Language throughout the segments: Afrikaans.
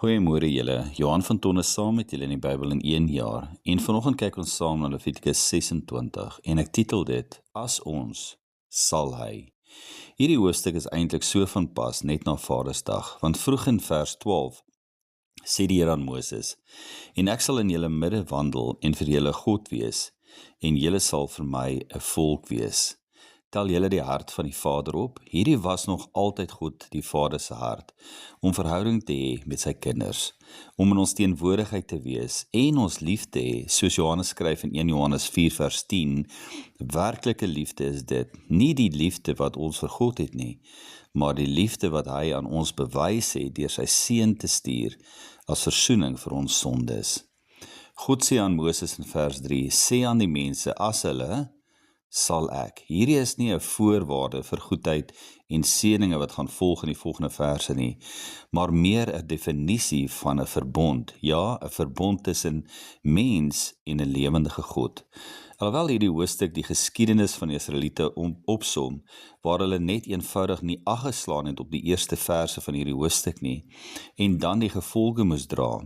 Goeiemôre julle, Johan van Tonne saam met julle in die Bybel in 1 jaar en vanoggend kyk ons saam na Levitikus 26 en ek titel dit, As ons, sal hy. Hierdie hoofstuk is eintlik so van pas net na Vadersdag, want vroeg in vers 12 sê die Here aan Moses, en ek sal in julle midde wandel en vir julle God wees, en julle sal vir my 'n volk wees. Tel julle die hart van die Vader op. Hierdie was nog altyd God die Vader se hart, om verhouding te hê met sy kinders, om in ons teenwoordigheid te wees en ons lief te hê, soos Johannes skryf in 1 Johannes 4 vers 10, werklike liefde is dit, nie die liefde wat ons vir God het nie, maar die liefde wat hy aan ons bewys het deur sy seun te stuur as versoening vir ons sondes. God sê aan Moses in vers 3, sê aan die mense, as hulle, sal ek. Hierdie is nie 'n voorwaarde vir goedheid en seëninge wat gaan volg in die volgende verse nie, maar meer 'n definisie van 'n verbond, ja, 'n verbond tussen mens en 'n lewendige God. Alhoewel hierdie hoofstuk die geskiedenis van die Israeliete opsom, waar hulle net eenvoudig nie ag geslaan het op die eerste verse van hierdie hoofstuk nie, en dan die gevolge moes dra.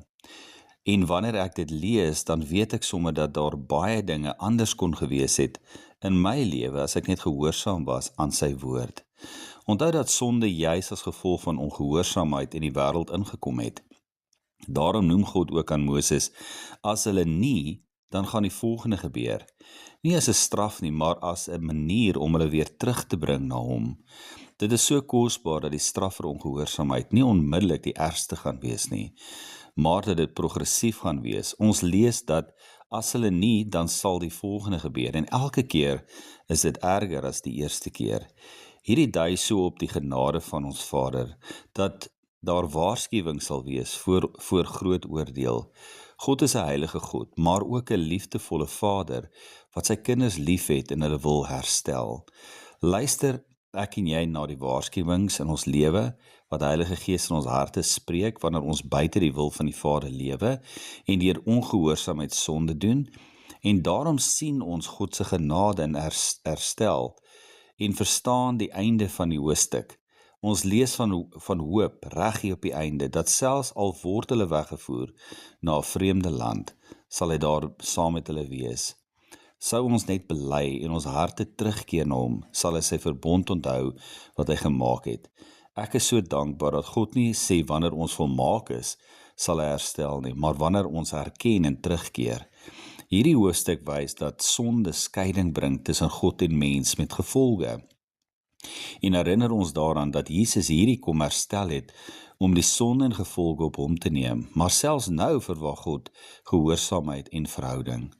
En wanneer ek dit lees, dan weet ek sommer dat daar baie dinge anders kon gewees het in my lewe as ek net gehoorsaam was aan sy woord. Onthou dat sonde juis as gevolg van ongehoorsaamheid in die wêreld ingekom het. Daarom noem God ook aan Moses, as hulle nie, dan gaan die volgende gebeur. Nie as 'n straf nie, maar as 'n manier om hulle weer terug te bring na hom. Dit is so kosbaar dat die straf vir ongehoorsaamheid nie onmiddellik die ergste gaan wees nie, maar dat dit progressief gaan wees. Ons lees dat as hulle nie, dan sal die volgende gebeur, en elke keer is dit erger as die eerste keer. Hierdie dui so op die genade van ons Vader, dat daar waarskuwing sal wees voor groot oordeel. God is 'n heilige God, maar ook 'n liefdevolle Vader, wat sy kinders liefhet en hulle wil herstel. Luister ek en jy na die waarskuwings in ons lewe, wat die Heilige Gees in ons harte spreek, wanneer ons buite die wil van die Vader lewe, en deur ongehoorsaamheid sonde doen, en daarom sien ons God se genade en herstel, en verstaan die einde van die hoofstuk. Ons lees van hoop reg hier op die einde, dat selfs al word hulle weggevoer na 'n vreemde land, sal hy daar saam met hulle wees. Sou ons net bely en ons harte terugkeer na hom, sal hy sy verbond onthou wat hy gemaak het. Ek is so dankbaar dat God nie sê wanneer ons volmaak is, sal hy herstel nie, maar wanneer ons herken en terugkeer. Hierdie hoofstuk wys dat sonde skeiding bring tussen God en mens met gevolge. En herinner ons daaraan dat Jesus hierdie kom herstel het om die sonde en gevolge op hom te neem, maar selfs nou verwag God gehoorsaamheid en verhouding.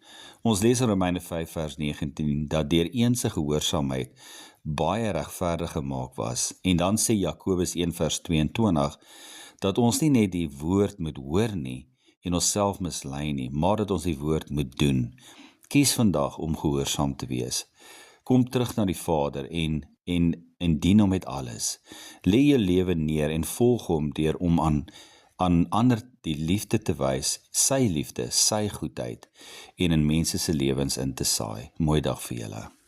Ons lees in Romeine 5 vers 19 dat deur een se gehoorsaamheid baie regverdig gemaak was, en dan sê Jakobus 1 vers 22 dat ons nie net die woord moet hoor nie en onsself mislei nie, maar dat ons die woord moet doen. Kies vandag om gehoorsaam te wees. Kom terug na die Vader en dien hom met alles. Lê jou lewe neer en volg hom deur om aan ander die liefde te wys, sy liefde, sy goedheid, en in mense se lewens in te saai. Mooi dag vir julle.